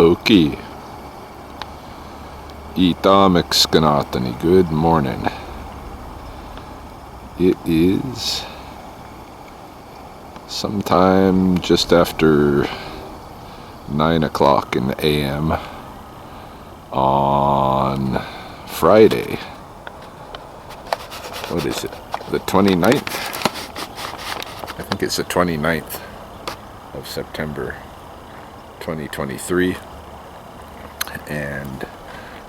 Okie. Itamexkanatani. Good morning. It is sometime just after 9 o'clock in the AM on Friday. What is it? The 29th? I think it's the 29th of September 2023. And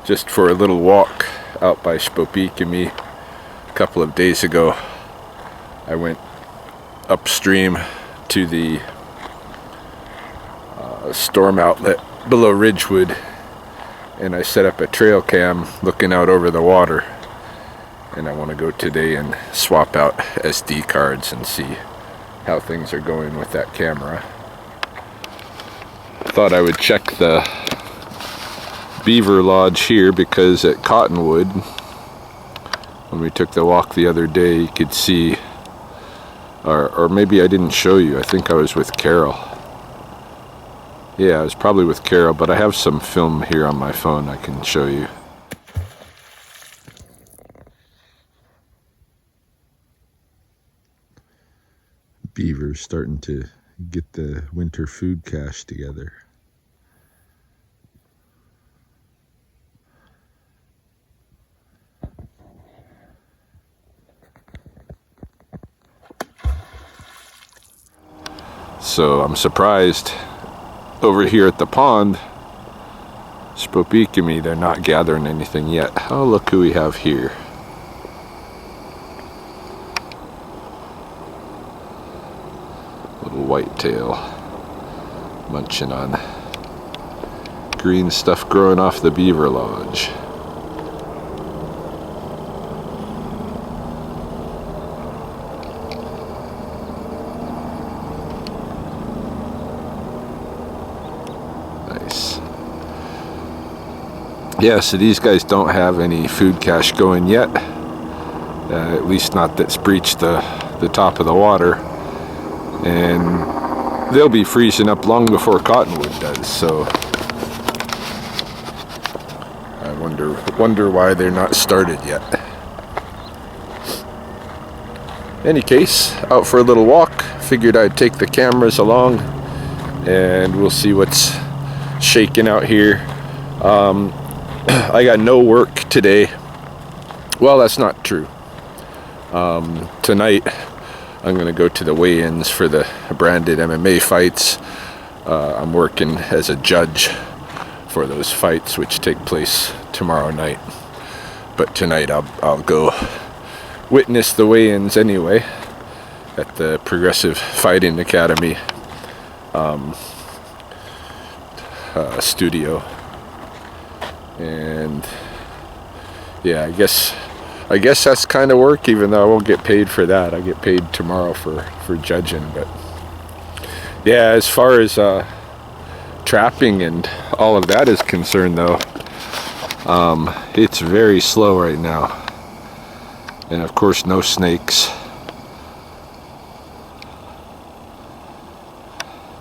just for a little walk out by Spopikami a couple of days ago, I went upstream to the storm outlet below Ridgewood, and I set up a trail cam looking out over the water, and I want to go today and swap out SD cards and see how things are going with that camera. Thought I would check the beaver lodge here, because at Cottonwood, when we took the walk the other day, you could see, or maybe I didn't show you, I think I was with Carol. Yeah, I was probably with Carol, but I have some film here on my phone I can show you. Beavers starting to get the winter food cache together. So I'm surprised over here at the pond, Spopikami, they're not gathering anything yet. Oh, look who we have here. Little whitetail munching on green stuff growing off the beaver lodge. Nice. Yeah, so these guys don't have any food cache going yet. At least not that's breached the top of the water. And they'll be freezing up long before Cottonwood does, so I wonder why they're not started yet. Any case, out for a little walk. Figured I'd take the cameras along, and we'll see what's shaking out here. I got no work today. Well, that's not true. Tonight I'm going to go to the weigh-ins for the branded MMA fights. I'm working as a judge for those fights, which take place tomorrow night. But tonight I'll go witness the weigh-ins anyway at the Progressive Fighting Academy studio. And yeah, I guess that's kind of work, even though I won't get paid for that. I get paid tomorrow for judging. But yeah, as far as trapping and all of that is concerned, though, it's very slow right now. And of course, no snakes.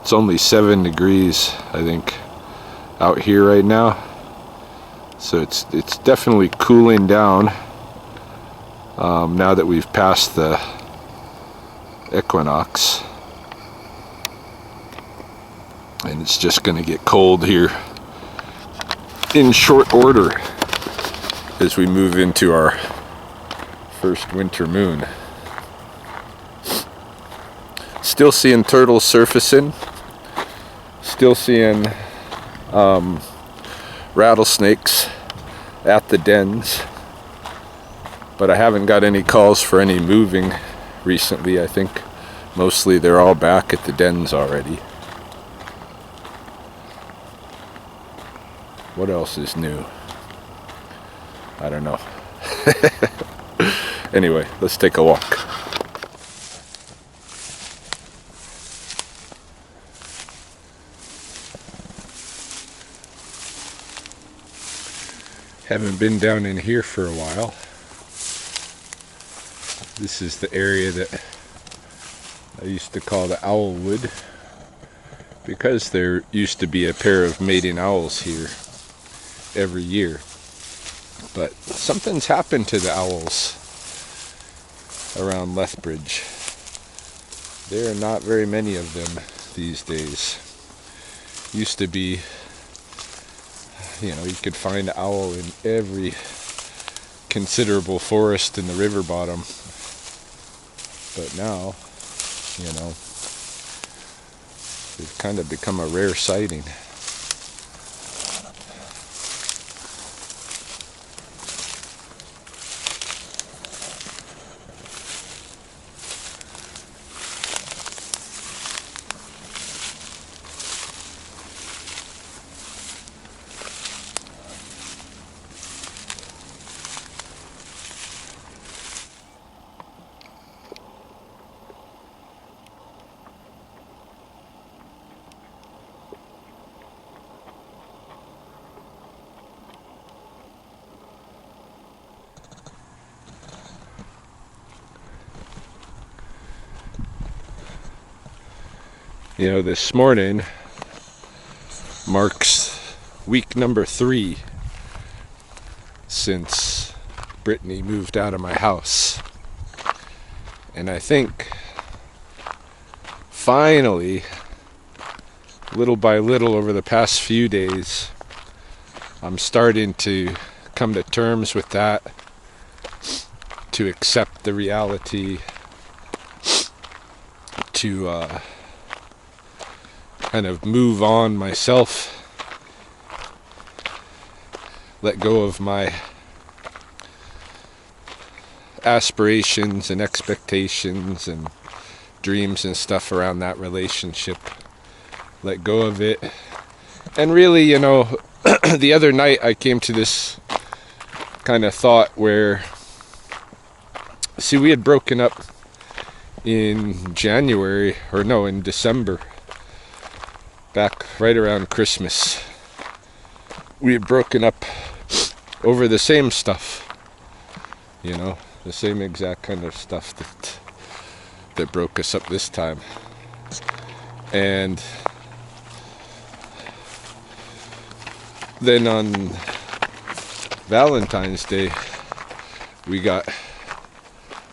It's only 7 degrees, I think, out here right now. So it's definitely cooling down now that we've passed the equinox, and it's just going to get cold here in short order as we move into our first winter moon. Still seeing turtles surfacing, still seeing rattlesnakes at the dens, but I haven't got any calls for any moving recently. I think mostly they're all back at the dens already. What else is new? I don't know. Anyway, let's take a walk. Haven't been down in here for a while. This is the area that I used to call the Owlwood because there used to be a pair of mating owls here every year. But something's happened to the owls around Lethbridge. There are not very many of them these days. Used to be, you could find an owl in every considerable forest in the river bottom. But now, they've kind of become a rare sighting. This morning marks week number 3 since Brittany moved out of my house. And I think finally, little by little over the past few days, I'm starting to come to terms with that, to accept the reality, to kind of move on myself, let go of my aspirations and expectations and dreams and stuff around that relationship, let go of it. And really, the other night I came to this kind of thought where, we had broken up in December, back right around Christmas. We had broken up over the same stuff, the same exact kind of stuff that broke us up this time. And then on Valentine's Day, we got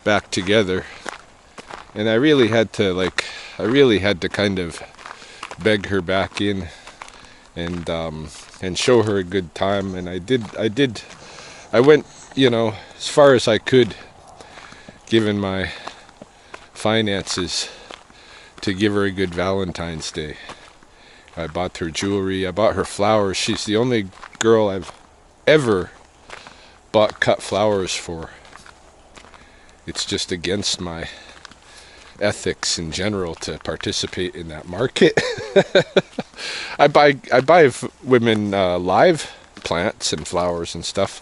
back together, and I really had to kind of beg her back in and show her a good time. And I went as far as I could, given my finances, to give her a good Valentine's Day. I bought her jewelry, I bought her flowers. She's the only girl I've ever bought cut flowers for. It's just against my ethics in general to participate in that market. I buy women live plants and flowers and stuff,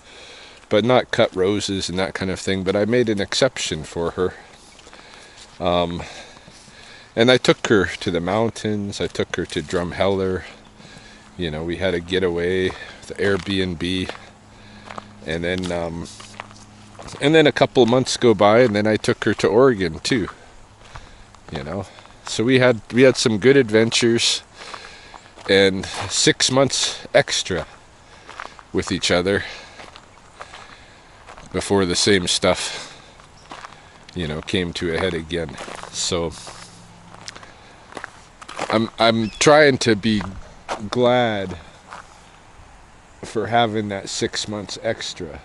but not cut roses and that kind of thing. But I made an exception for her, and I took her to the mountains. I took her to Drumheller. We had a getaway, the Airbnb, and then a couple months go by, and then I took her to Oregon too. So we had some good adventures, and 6 months extra with each other before the same stuff, came to a head again. So I'm trying to be glad for having that 6 months extra,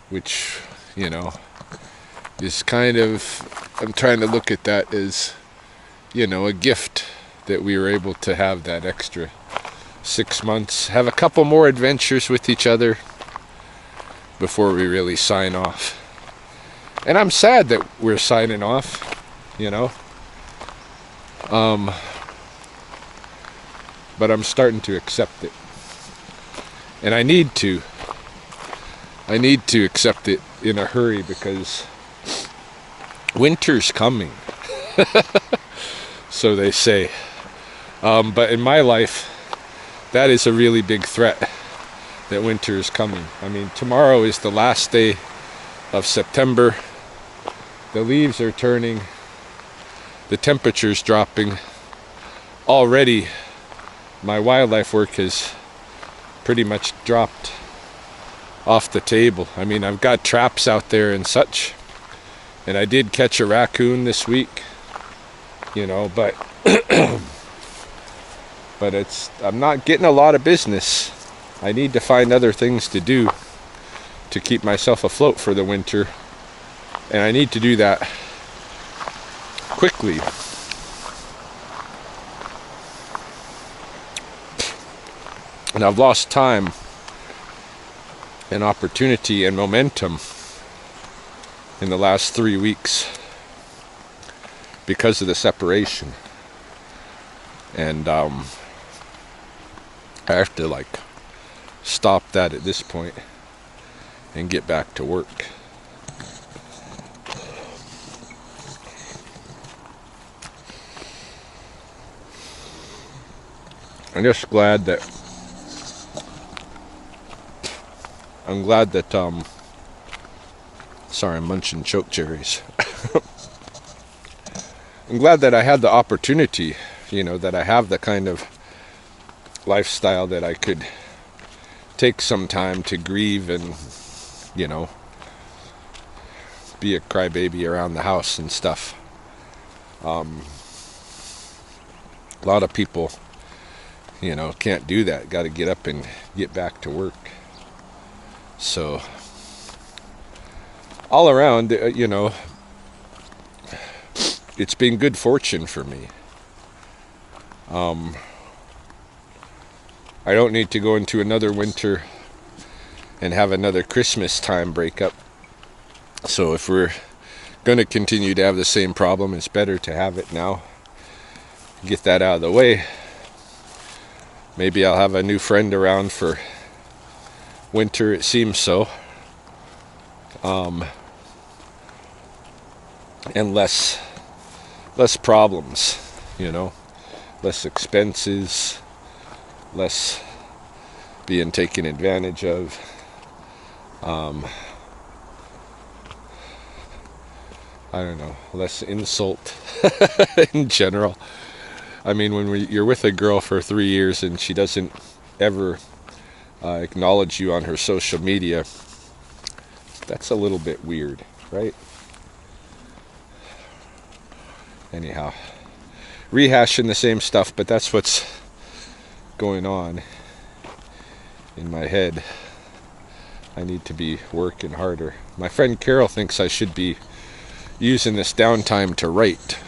which, is kind of, I'm trying to look at that as, a gift that we were able to have that extra 6 months, have a couple more adventures with each other before we really sign off. And I'm sad that we're signing off, but I'm starting to accept it. And I need to accept it in a hurry, because winter's coming. So they say. But in my life, that is a really big threat, that winter is coming. I mean, tomorrow is the last day of September. The leaves are turning. The temperature's dropping. already my wildlife work has pretty much dropped off the table. I mean, I've got traps out there and such, and I did catch a raccoon this week, you know, but I'm not getting a lot of business. I need to find other things to do to keep myself afloat for the winter, and I need to do that quickly. And I've lost time and opportunity and momentum in the last 3 weeks because of the separation. And I have to stop that at this point and get back to work. I'm just glad that sorry, I'm munching choke cherries. I'm glad that I had the opportunity, you know, that I have the kind of lifestyle that I could take some time to grieve and, you know, be a crybaby around the house and stuff. A lot of people, you know, can't do that. Got to get up and get back to work. So, all around, you know, it's been good fortune for me. I don't need to go into another winter and have another Christmas time breakup. So if we're going to continue to have the same problem, it's better to have it now. Get that out of the way. Maybe I'll have a new friend around for winter, it seems so. And less problems, you know, less expenses, less being taken advantage of. I don't know, less insult in general. I mean, when you're with a girl for 3 years and she doesn't ever acknowledge you on her social media, that's a little bit weird, right? Anyhow, rehashing the same stuff, but that's what's going on in my head. I need to be working harder. My friend Carol thinks I should be using this downtime to write,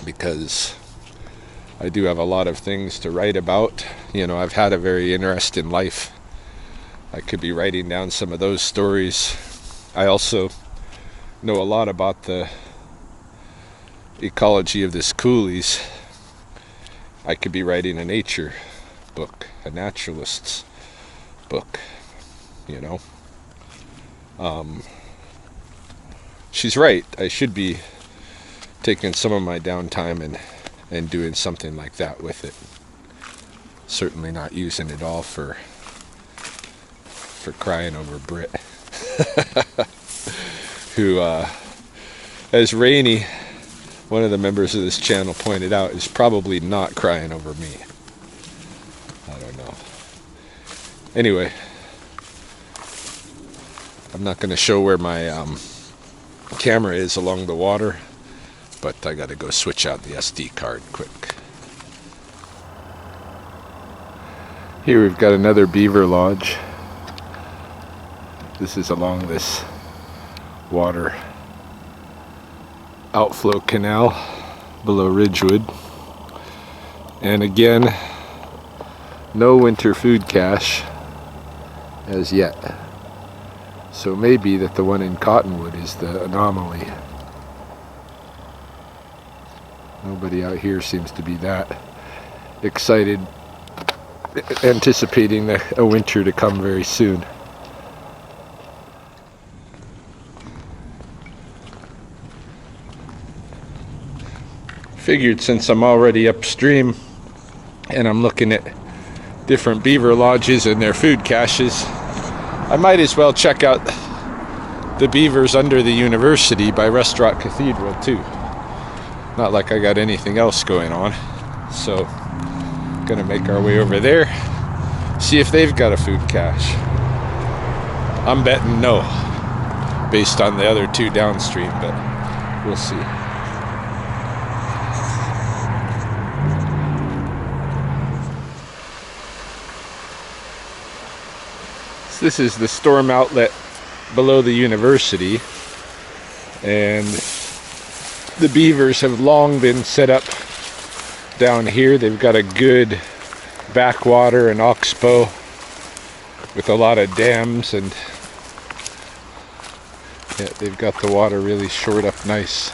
because I do have a lot of things to write about. You know, I've had a very interesting life. I could be writing down some of those stories. I also know a lot about the ecology of this coulees. I could be writing a nature book, a naturalist's book, you know. She's right. I should be taking some of my downtime and doing something like that with it. Certainly not using it all for crying over Brit, who, as Rainey, one of the members of this channel, pointed out, is probably not crying over me. I don't know. Anyway, I'm not going to show where my camera is along the water, but I got to go switch out the SD card quick. Here we've got another beaver lodge. This is along this water outflow canal below Ridgewood. And again, no winter food cache as yet. So it may be that the one in Cottonwood is the anomaly. Nobody out here seems to be that excited, anticipating a winter to come very soon. Figured since I'm already upstream and I'm looking at different beaver lodges and their food caches, I might as well check out the Beavers under the university by Restaurant Cathedral too. Not like I got anything else going on. So, gonna make our way over there, see if they've got a food cache. I'm betting no, based on the other two downstream, but we'll see. So this is the storm outlet below the university, and the beavers have long been set up down here. They've got a good backwater and oxbow with a lot of dams, and yeah, they've got the water really shored up nice.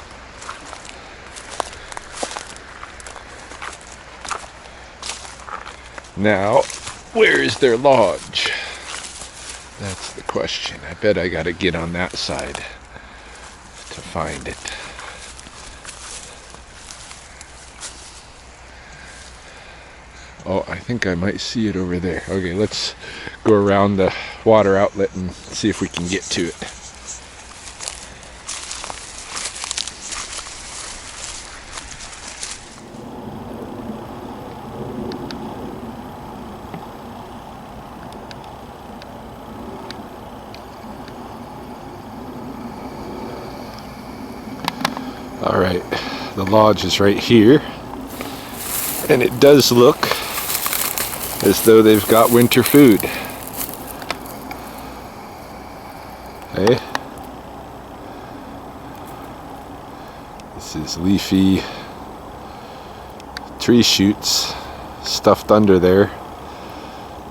Now, where is their lodge? That's the question. I bet I gotta get on that side to find it. Oh, I think I might see it over there. Okay, let's go around the water outlet and see if we can get to it. All right, the lodge is right here, and it does look as though they've got winter food. Hey, this is leafy tree shoots stuffed under there.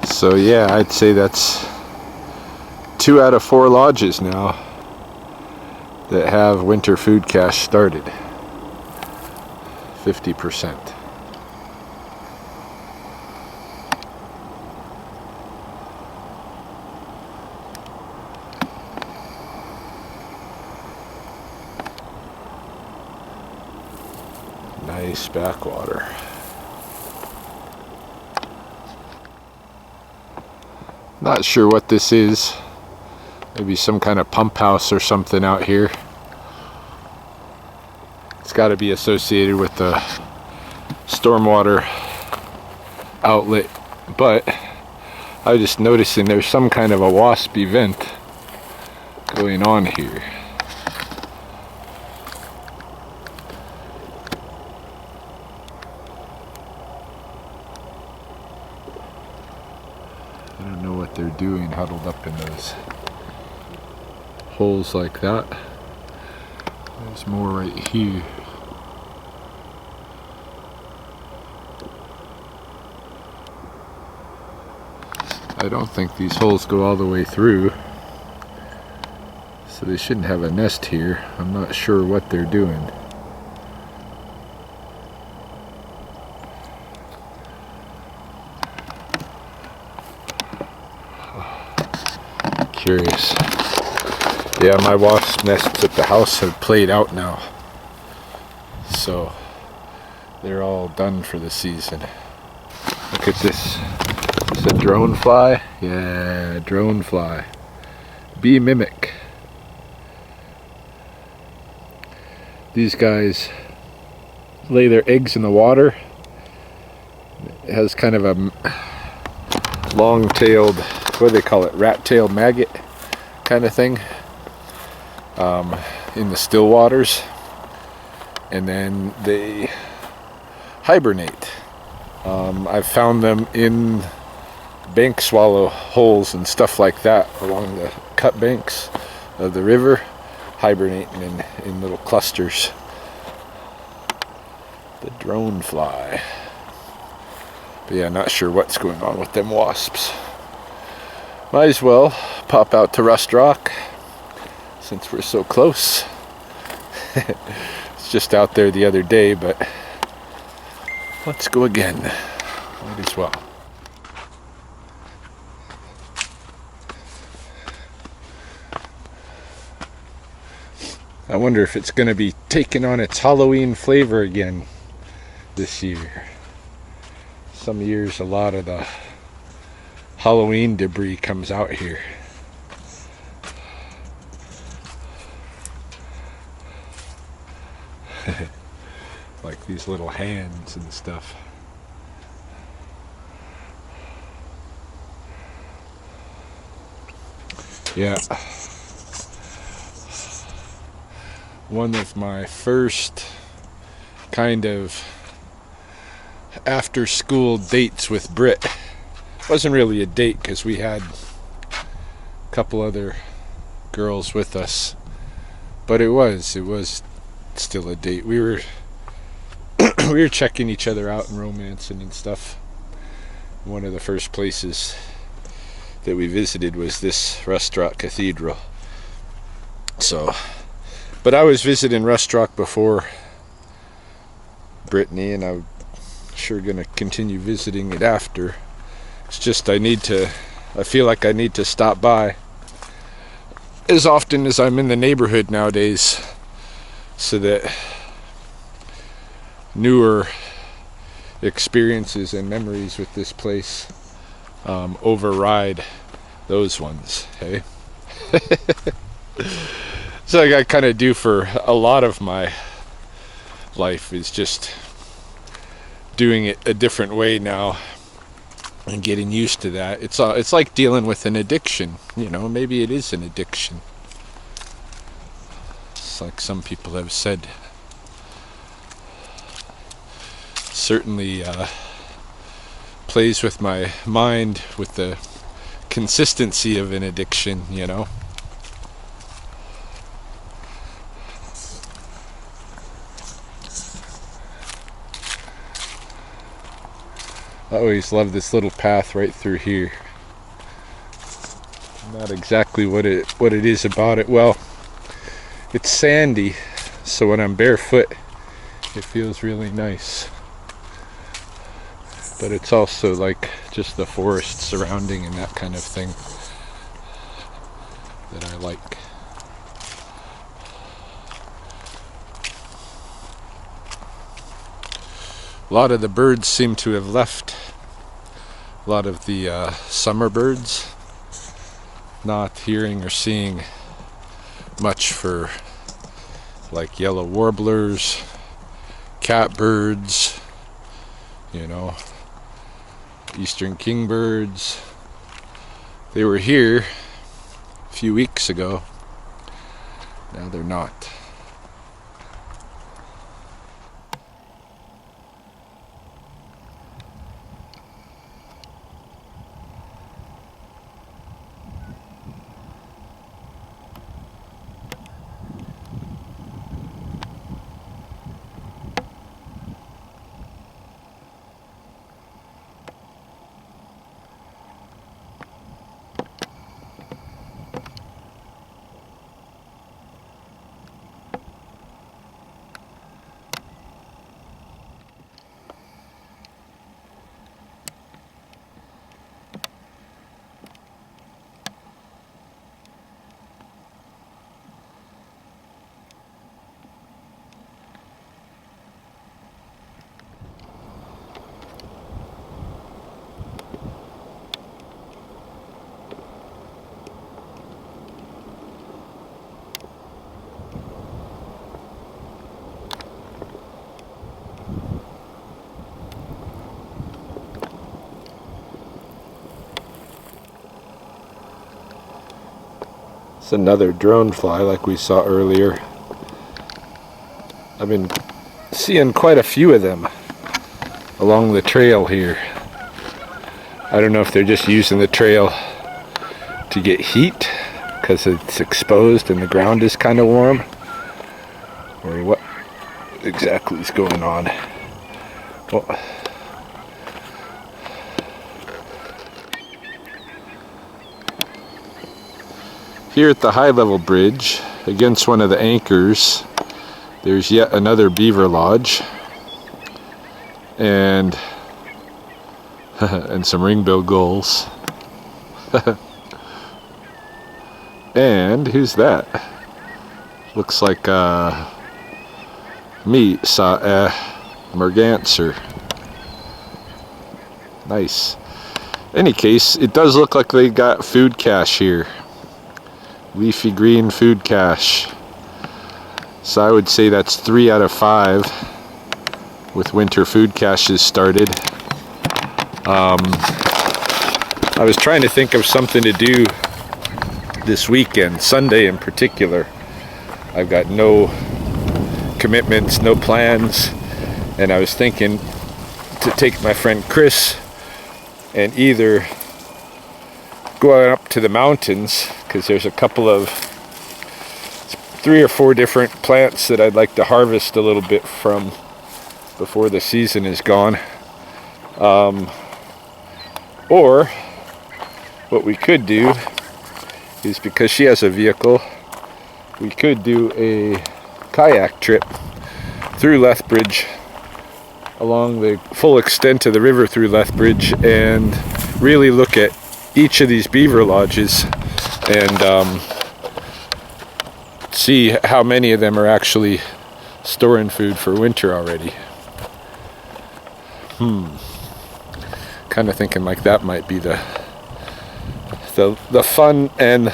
So yeah, I'd say that's 2 out of 4 lodges now that have winter food cache started. 50%. Nice backwater. Not sure what this is. Maybe some kind of pump house or something out here. It's got to be associated with the stormwater outlet, but I was just noticing there's some kind of a wasp event going on here. I don't know what they're doing huddled up in those holes like that. There's more right here. I don't think these holes go all the way through, so they shouldn't have a nest here. I'm not sure what they're doing. Curious. Yeah, my wasp nests at the house have played out now, so they're all done for the season. Look at this. It's a drone fly. Yeah, drone fly. Bee mimic. These guys lay their eggs in the water. It has kind of a long-tailed, what do they call it, rat-tailed maggot kind of thing in the still waters, and then they hibernate. I've found them in bank swallow holes and stuff like that along the cut banks of the river, hibernating in little clusters. The drone fly. But yeah, not sure what's going on with them wasps. Might as well pop out to Rust Rock since we're so close. It's just out there the other day, but let's go again. Might as well. I wonder if it's going to be taking on its Halloween flavor again this year. Some years a lot of the Halloween debris comes out here. Like these little hands and stuff. Yeah. One of my first kind of after school dates with Britt. Wasn't really a date because we had a couple other girls with us, but it was still a date. We were we were checking each other out and romancing and stuff. One of the first places that we visited was this Rustrock Cathedral. So, but I was visiting Rustrock before Brittany, and I'm sure gonna continue visiting it after. It's just I feel like I need to stop by as often as I'm in the neighborhood nowadays, so that newer experiences and memories with this place override those ones, hey? So like I kind of do for a lot of my life, is just doing it a different way now and getting used to that. It's like dealing with an addiction, maybe it is an addiction. It's like some people have said. Certainly plays with my mind with the consistency of an addiction, I always love this little path right through here. Not exactly what it is about it. Well, it's sandy, so when I'm barefoot, it feels really nice. But it's also like just the forest surrounding and that kind of thing that I like. A lot of the birds seem to have left. A lot of the summer birds. Not hearing or seeing much for like yellow warblers, catbirds, eastern kingbirds. They were here a few weeks ago. Now they're not. It's another drone fly like we saw earlier. I've been seeing quite a few of them along the trail here. I don't know if they're just using the trail to get heat because it's exposed and the ground is kind of warm, or what exactly is going on. Well, here at the high level bridge, against one of the anchors, there's yet another beaver lodge, and and some ring-billed gulls. And who's that? Looks like merganser. Nice. Any case, it does look like they got food cache here. Leafy green food cache. So I would say that's 3 out of 5 with winter food caches started. I was trying to think of something to do this weekend, Sunday in particular. I've got no commitments, no plans, and I was thinking to take my friend Chris and either go up to the mountains, because there's a couple of 3 or 4 different plants that I'd like to harvest a little bit from before the season is gone. Or what we could do is, because she has a vehicle, we could do a kayak trip through Lethbridge along the full extent of the river through Lethbridge and really look at each of these beaver lodges and see how many of them are actually storing food for winter already. Kind of thinking like that might be the fun and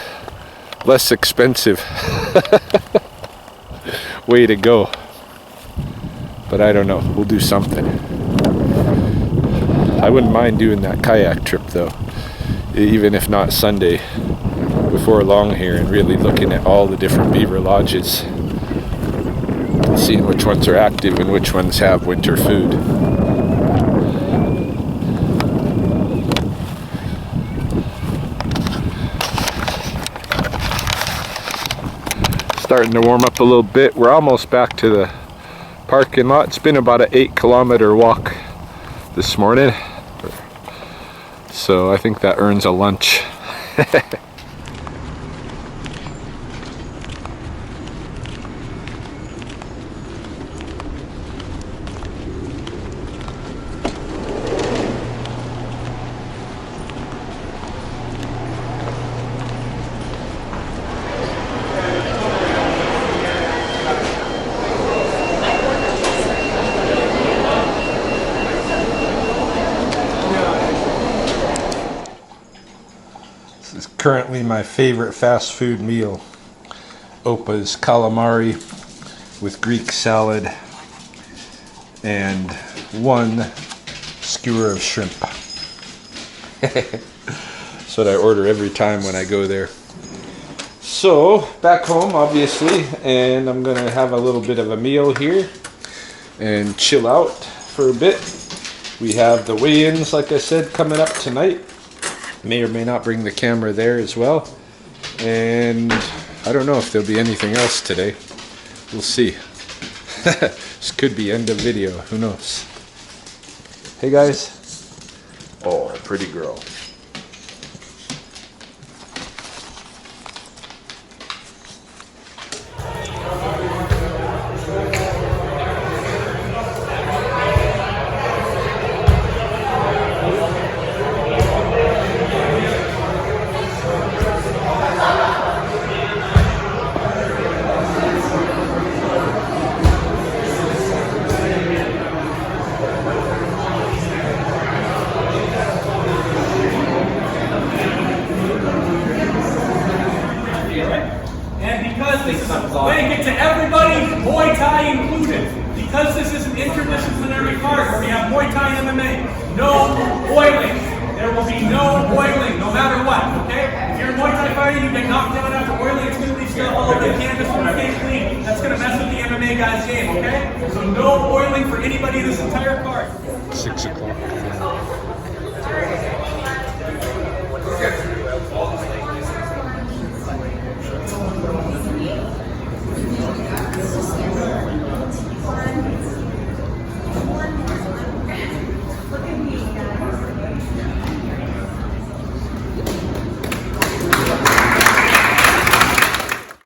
less expensive way to go. But I don't know, we'll do something. I wouldn't mind doing that kayak trip though, even if not Sunday, before long here, and really looking at all the different beaver lodges, seeing which ones are active and which ones have winter food. Starting to warm up a little bit. We're almost back to the parking lot. It's been about an 8-kilometer walk this morning, so I think that earns a lunch. This is currently my favorite fast food meal. Opa's calamari with Greek salad and 1 skewer of shrimp. That's what I order every time when I go there. So, back home obviously, and I'm gonna have a little bit of a meal here and chill out for a bit. We have the weigh-ins, like I said, coming up tonight. May or may not bring the camera there as well. And I don't know if there'll be anything else today. We'll see. This could be end of video, who knows. Hey guys. Oh, a pretty girl. Thank it to everybody, Muay Thai included. Because this is an interdisciplinary card where we have Muay Thai and MMA, no boiling. There will be no boiling, no matter what, okay? If you're a Muay Thai fighter, you get knocked down after boiling, it's going to leave stuff all over the canvas when you stay clean. That's going to mess with the MMA guy's game, okay? So no boiling for anybody this entire card. 6 o'clock.